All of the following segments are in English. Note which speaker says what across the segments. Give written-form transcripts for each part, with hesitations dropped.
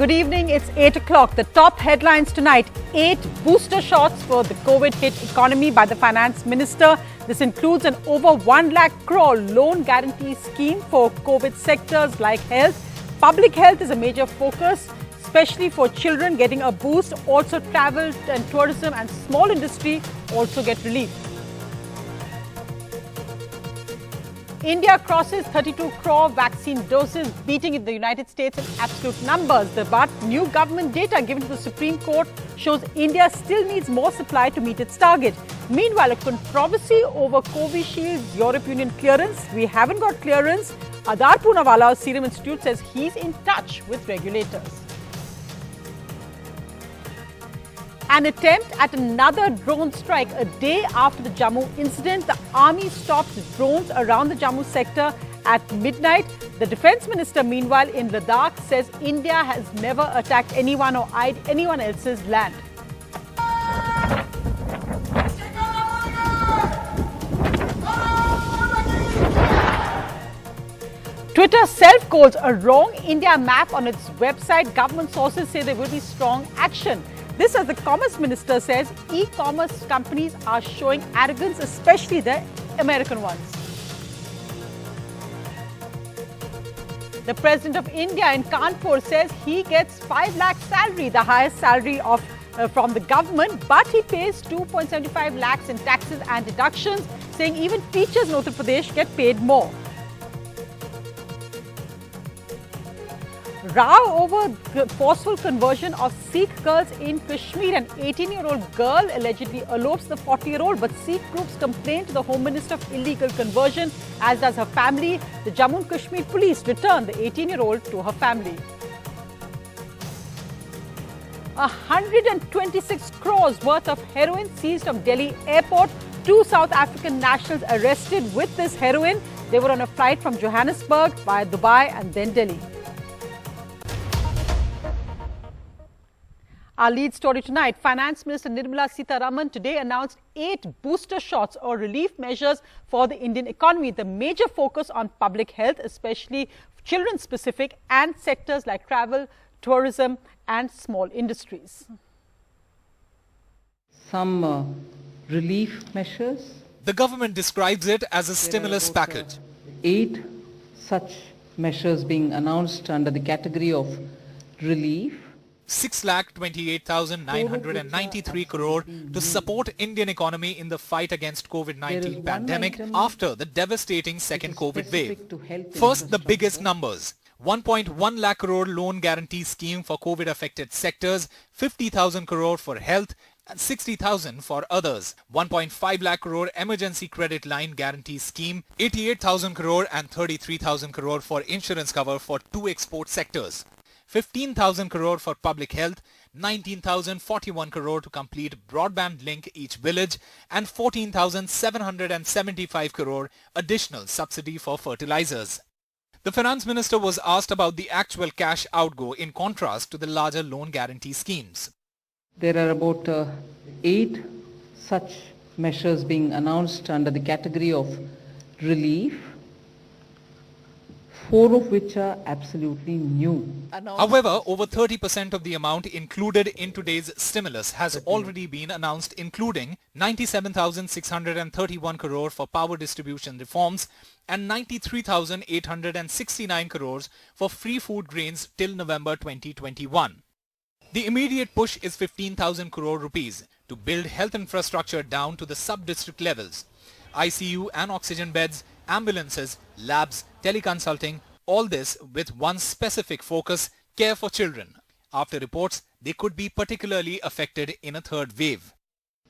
Speaker 1: Good evening. It's 8 o'clock. The top headlines tonight. 8 booster shots for the COVID-hit economy by the finance minister. This includes an over 1 lakh crore loan guarantee scheme for COVID sectors like health. Public health is a major focus, especially for children getting a boost. Also travel and tourism and small industry also get relief. India crosses 32 crore vaccine doses, beating in the United States in absolute numbers. But new government data given to the Supreme Court shows India still needs more supply to meet its target. Meanwhile, a controversy over Covishield's Europe Union clearance. We haven't got clearance. Adar Poonawala, Serum Institute, says he's in touch with regulators. An attempt at another drone strike a day after the Jammu incident. The army stopped drones around the Jammu sector at midnight. The defense minister, meanwhile, in Ladakh says India has never attacked anyone or eyed anyone else's land. Twitter self-calls a wrong India map on its website. Government sources say there will be strong action. This, as the Commerce Minister says, e-commerce companies are showing arrogance, especially the American ones. The President of India in Kanpur says he gets 5 lakh salary, the highest salary from the government, but he pays 2.75 lakhs in taxes and deductions, saying even teachers in Uttar Pradesh get paid more. Row over forceful conversion of Sikh girls in Kashmir. An 18-year-old girl allegedly elopes the 40-year-old, but Sikh groups complain to the Home Minister of illegal conversion, as does her family. The Jammu and Kashmir police returned the 18-year-old to her family. 126 crores worth of heroin seized from Delhi airport. 2 South African nationals arrested with this heroin. They were on a flight from Johannesburg via Dubai and then Delhi. Our lead story tonight, Finance Minister Nirmala Sitharaman today announced 8 booster shots or relief measures for the Indian economy. The major focus on public health, especially children-specific, and sectors like travel, tourism and small industries.
Speaker 2: Some relief measures.
Speaker 3: The government describes it as a stimulus package.
Speaker 2: 8 such measures being announced under the category of relief.
Speaker 3: 6,28,993 crore to support Indian economy in the fight against COVID-19 pandemic after the devastating second COVID wave. First, the biggest numbers. 1.1 lakh crore loan guarantee scheme for COVID-affected sectors, 50,000 crore for health and 60,000 for others. 1.5 lakh crore emergency credit line guarantee scheme, 88,000 crore and 33,000 crore for insurance cover for 2 export sectors. 15,000 crore for public health, 19,041 crore to complete broadband link each village, and 14,775 crore additional subsidy for fertilizers. The finance minister was asked about the actual cash outgo in contrast to the larger loan guarantee schemes.
Speaker 2: There are about 8 such measures being announced under the category of relief, 4 of which are absolutely new.
Speaker 3: However, over 30% of the amount included in today's stimulus has already been announced, including 97,631 crore for power distribution reforms and 93,869 crores for free food grains till November 2021. The immediate push is 15,000 crore rupees to build health infrastructure down to the sub-district levels. ICU and oxygen beds, ambulances, labs, teleconsulting, all this with one specific focus, care for children. After reports, they could be particularly affected in a third wave.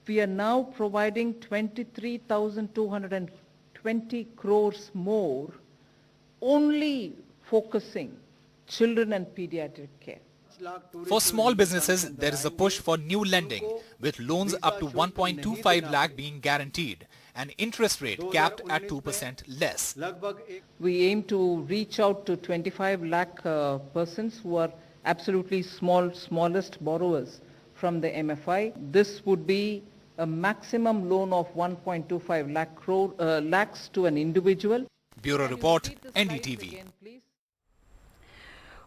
Speaker 2: We are now providing 23,220 crores more, only focusing children and pediatric care.
Speaker 3: For small businesses, there is a push for new lending, with loans up to 1.25 lakh being guaranteed, and interest rate capped at 2% less.
Speaker 2: We aim to reach out to 25 lakh persons who are absolutely smallest borrowers from the MFI. This would be a maximum loan of 1.25 lakhs to an individual.
Speaker 3: Bureau Report, NDTV.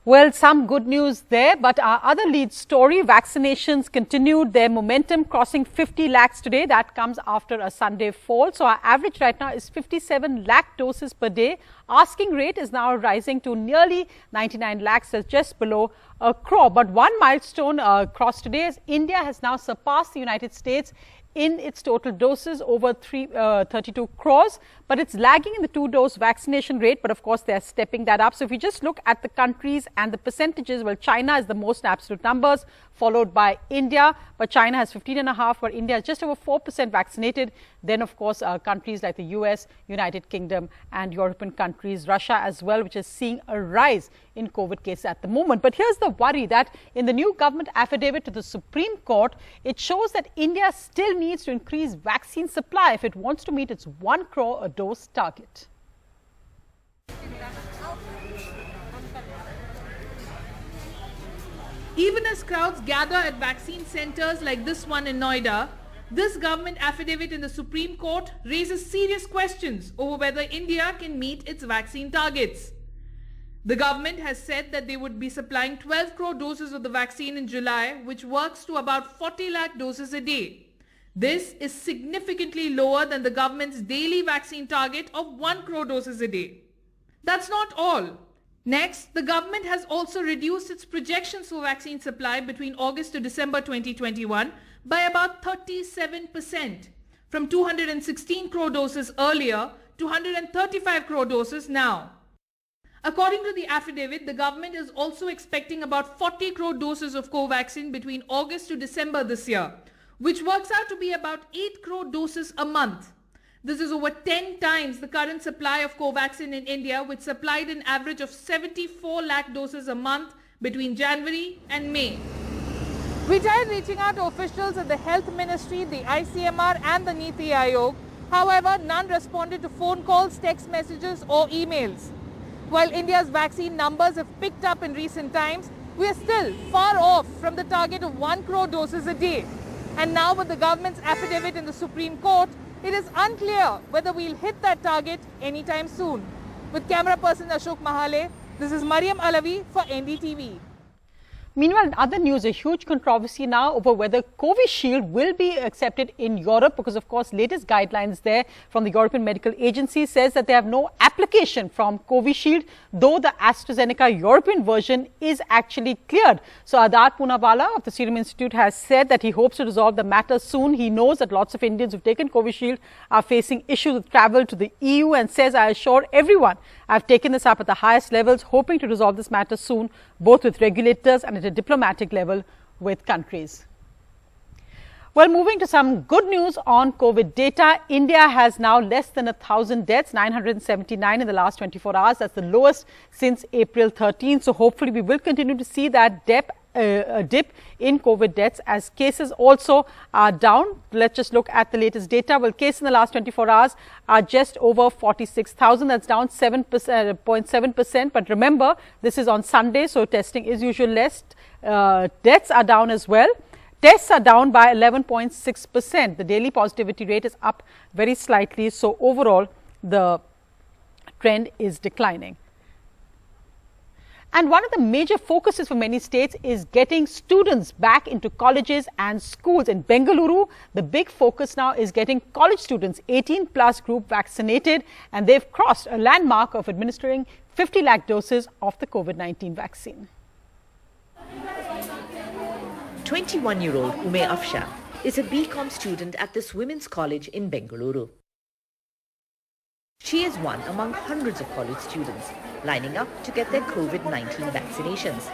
Speaker 1: Well, some good news there, but our other lead story, vaccinations continued their momentum, crossing 50 lakhs today. That comes after a Sunday fall. So our average right now is 57 lakh doses per day. Asking rate is now rising to nearly 99 lakhs, that's just below a crore. But one milestone crossed today is India has now surpassed the United States in its total doses, over 32 crores, but it's lagging in the 2-dose vaccination rate. But of course, they're stepping that up. So if you just look at the countries and the percentages, well, China is the most in absolute numbers, followed by India, but China has 15.5%, but India is just over 4% vaccinated. Then, of course, countries like the US, United Kingdom and European countries, Russia as well, which is seeing a rise in COVID cases at the moment. But here's the worry that in the new government affidavit to the Supreme Court, it shows that India still needs to increase vaccine supply if it wants to meet its 1 crore a dose target.
Speaker 4: Even as crowds gather at vaccine centers like this one in Noida, this government affidavit in the Supreme Court raises serious questions over whether India can meet its vaccine targets. The government has said that they would be supplying 12 crore doses of the vaccine in July, which works to about 40 lakh doses a day. This is significantly lower than the government's daily vaccine target of 1 crore doses a day. That's not all. Next, the government has also reduced its projections for vaccine supply between August to December 2021 by about 37%, from 216 crore doses earlier to 135 crore doses now. According to the affidavit, the government is also expecting about 40 crore doses of Covaxin between August to December this year, which works out to be about 8 crore doses a month. This is over 10 times the current supply of Covaxin in India, which supplied an average of 74 lakh doses a month between January and May. We tried reaching out to officials at the Health Ministry, the ICMR and the Niti Aayog. However, none responded to phone calls, text messages or emails. While India's vaccine numbers have picked up in recent times, we are still far off from the target of 1 crore doses a day. And now with the government's affidavit in the Supreme Court, it is unclear whether we'll hit that target anytime soon. With camera person Ashok Mahale, this is Mariam Alavi for NDTV.
Speaker 1: Meanwhile, in other news, a huge controversy now over whether Covishield will be accepted in Europe because, of course, latest guidelines there from the European Medical Agency says that they have no application from Covishield, though the AstraZeneca European version is actually cleared. So Adar Poonawalla of the Serum Institute has said that he hopes to resolve the matter soon. He knows that lots of Indians who've taken Covishield are facing issues with travel to the EU and says, I assure everyone I've taken this up at the highest levels, hoping to resolve this matter soon, both with regulators and at a diplomatic level with countries. Well, moving to some good news on COVID data, India has now less than 1,000 deaths, 979 in the last 24 hours. That's the lowest since April 13. So hopefully we will continue to see that dip in COVID deaths as cases also are down. Let's just look at the latest data. Well, cases in the last 24 hours are just over 46,000. That's down 7.7%. But remember, this is on Sunday, so testing is usually less. Deaths are down as well. Tests are down by 11.6%. The daily positivity rate is up very slightly. So overall, the trend is declining. And one of the major focuses for many states is getting students back into colleges and schools. In Bengaluru, the big focus now is getting college students, 18+ group vaccinated, and they've crossed a landmark of administering 50 lakh doses of the COVID-19 vaccine.
Speaker 5: 21-year-old Ume Afsha is a BCom student at this women's college in Bengaluru. She is one among hundreds of college students lining up to get their COVID-19 vaccinations.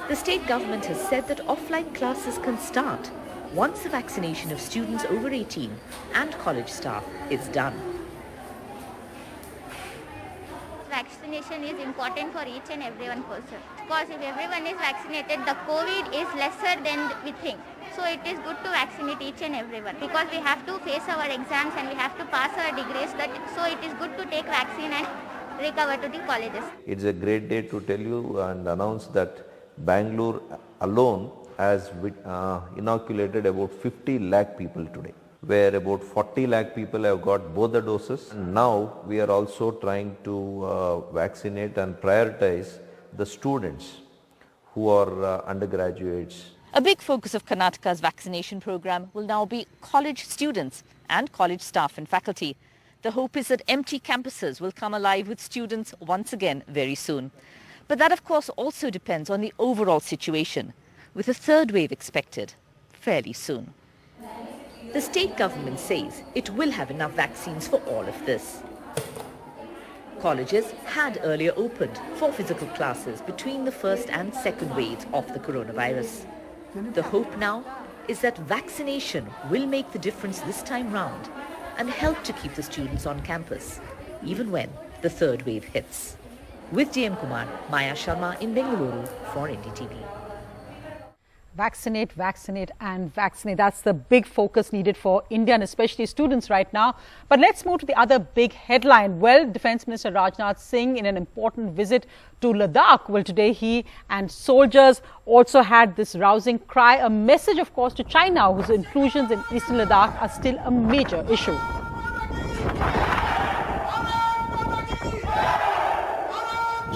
Speaker 5: The state government has said that offline classes can start once the vaccination of students over 18 and college staff is done.
Speaker 6: Vaccination is important for each and every one person, because if everyone is vaccinated, the COVID is lesser than we think. So it is good to vaccinate each and everyone, because we have to face our exams and we have to pass our degrees. So it is good to take vaccine and recover to the colleges.
Speaker 7: It's a great day to tell you and announce that Bangalore alone has inoculated about 50 lakh people today, where about 40 lakh people have got both the doses. And now we are also trying to vaccinate and prioritize the students who are undergraduates.
Speaker 5: A big focus of Karnataka's vaccination program will now be college students and college staff and faculty. The hope is that empty campuses will come alive with students once again very soon. But that, of course, also depends on the overall situation, with a third wave expected fairly soon. The state government says it will have enough vaccines for all of this. Colleges had earlier opened for physical classes between the first and second waves of the coronavirus. The hope now is that vaccination will make the difference this time round and help to keep the students on campus, even when the third wave hits. With DM Kumar, Maya Sharma in Bengaluru for NDTV.
Speaker 1: Vaccinate, vaccinate and vaccinate. That's the big focus needed for India and especially students right now. But let's move to the other big headline. Well, Defence Minister Rajnath Singh in an important visit to Ladakh. Well, today he and soldiers also had this rousing cry, a message, of course, to China, whose intrusions in eastern Ladakh are still a major issue.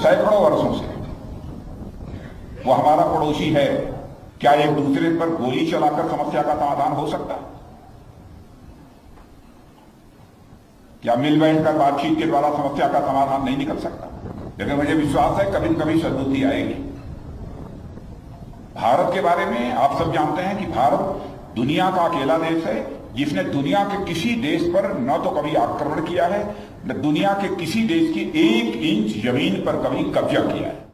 Speaker 8: सैकड़ों वर्षों से वो हमारा पड़ोसी है। क्या एक दूसरे पर गोली चलाकर समस्या का समाधान हो सकता है? क्या मिल बैठकर बातचीत के द्वारा समस्या का समाधान नहीं निकल सकता? लेकिन मुझे विश्वास है कभी न कभी सद्बुद्धि आएगी। भारत के बारे में आप सब जानते हैं कि भारत दुनिया का अकेला देश है जिसने दुनिया के किसी देश पर न तो कभी आक्रमण किया है, न दुनिया के किसी देश की 1 इंच जमीन पर कभी कब्जा किया है।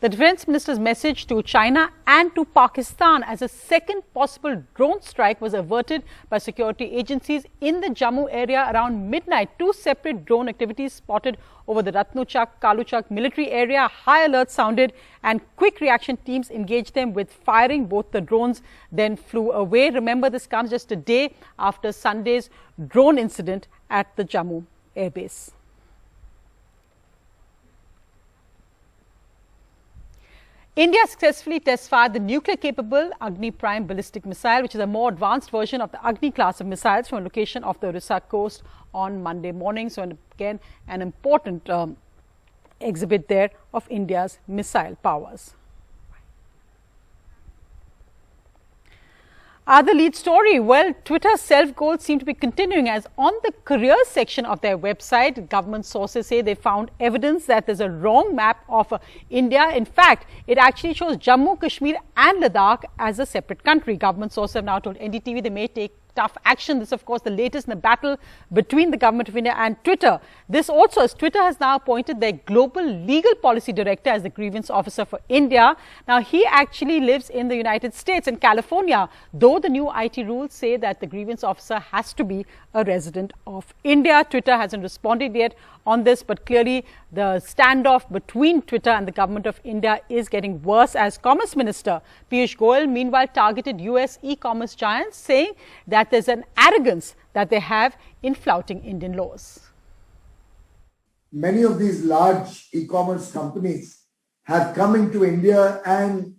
Speaker 1: The Defence Minister's message to China and to Pakistan as a second possible drone strike was averted by security agencies in the Jammu area around midnight. 2 separate drone activities spotted over the Ratnuchak, Kaluchak military area. High alert sounded and quick reaction teams engaged them with firing. Both the drones then flew away. Remember, this comes just a day after Sunday's drone incident at the Jammu airbase. India successfully test-fired the nuclear-capable Agni Prime ballistic missile, which is a more advanced version of the Agni class of missiles, from a location off the Orissa coast on Monday morning. So again, an important exhibit there of India's missile powers. Other lead story, well, Twitter's self-goals seem to be continuing, as on the careers section of their website, government sources say they found evidence that there's a wrong map of India. In fact, it actually shows Jammu, Kashmir and Ladakh as a separate country. Government sources have now told NDTV they may take tough action. This, of course, the latest in the battle between the government of India and Twitter. This also, as Twitter has now appointed their global legal policy director as the grievance officer for India. Now, he actually lives in the United States and California, though the new IT rules say that the grievance officer has to be a resident of India. Twitter hasn't responded yet on this, but clearly the standoff between Twitter and the government of India is getting worse, as Commerce Minister Piyush Goyal meanwhile targeted US e-commerce giants, saying that there's an arrogance that they have in flouting Indian laws.
Speaker 9: Many of these large e-commerce companies have come into India and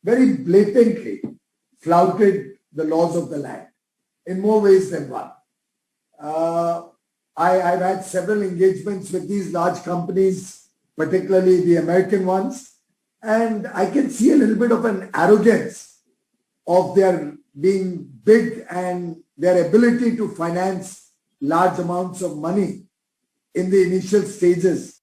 Speaker 9: very blatantly flouted the laws of the land in more ways than one. I've had several engagements with these large companies, particularly the American ones, and I can see a little bit of an arrogance of their being big and their ability to finance large amounts of money in the initial stages.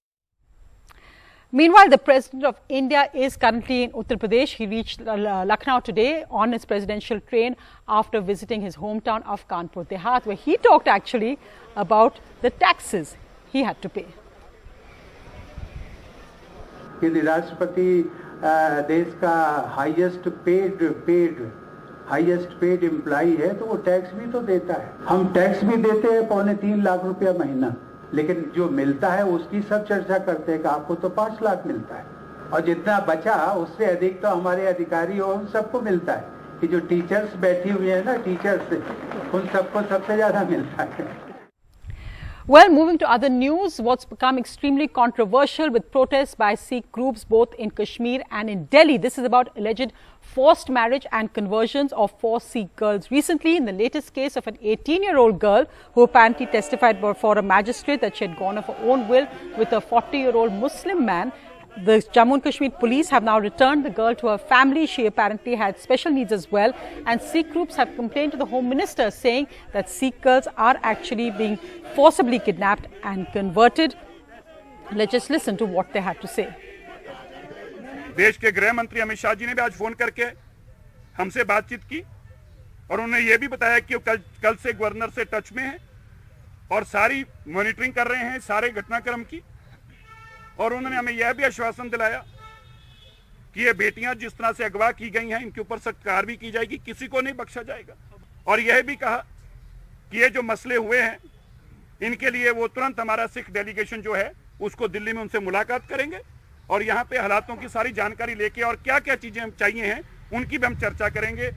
Speaker 1: Meanwhile, the President of India is currently in Uttar Pradesh. He reached Lucknow today on his presidential train after visiting his hometown of Kanpur Dehat, where he talked actually about the taxes he had to pay.
Speaker 10: यदि राष्ट्रपति देश का highest paid employee है तो वो tax भी तो देता है। हम टैक्स भी देते हैं 2.25 लाख रुपया महीना, लेकिन जो मिलता है उसकी सब चर्चा करते हैं कि आपको तो 5 लाख मिलता है, और जितना बचा उससे अधिक तो हमारे अधिकारियों और सबको मिलता है। कि जो टीचर्स बैठी हुई है ना, टीचर्स, उन सबको सबसे ज्यादा मिलता है।
Speaker 1: Well, moving to other news, what's become extremely controversial with protests by Sikh groups both in Kashmir and in Delhi. This is about alleged forced marriage and conversions of 4 Sikh girls. Recently, in the latest case of an 18-year-old girl who apparently testified before a magistrate that she had gone of her own will with a 40-year-old Muslim man, The Jammu and Kashmir police have now returned the girl to her family. She apparently had special needs as well. And Sikh groups have complained to the Home Minister, saying that Sikh girls are actually being forcibly kidnapped and converted. Let's just listen to what they had to say.
Speaker 11: देश के गृह मंत्री अमित शाह जी ने भी आज phone करके हमसे बातचीत की और उन्होंने ये भी बताया कि वो कल से गवर्नर से टच में है और सारी मॉनिटरिंग कर रहे हैं सारे घटनाक्रम की। और उन्होंने हमें यह भी आश्वासन दिलाया कि ये बेटियां जिस तरह से अगवा की गई हैं इनके ऊपर सख्त कार्रवाई की जाएगी, किसी को नहीं बख्शा जाएगा। और यह भी कहा कि ये जो मसले हुए हैं इनके लिए वो तुरंत हमारा सिख डेलीगेशन जो है उसको दिल्ली में उनसे मुलाकात करेंगे और यहाँ पे हालातों की सारी जानकारी लेके और क्या क्या चीजें चाहिए हैं उनकी भी हम चर्चा करेंगे।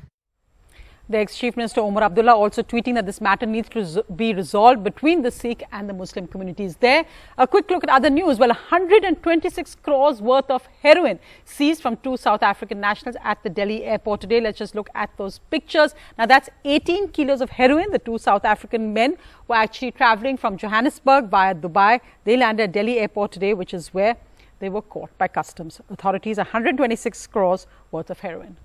Speaker 1: The ex-Chief Minister Omar Abdullah also tweeting that this matter needs to be resolved between the Sikh and the Muslim communities there. A quick look at other news. Well, 126 crores worth of heroin seized from two South African nationals at the Delhi airport today. Let's just look at those pictures. Now, that's 18 kilos of heroin. The two South African men were actually traveling from Johannesburg via Dubai. They landed at Delhi airport today, which is where they were caught by customs authorities. 126 crores worth of heroin.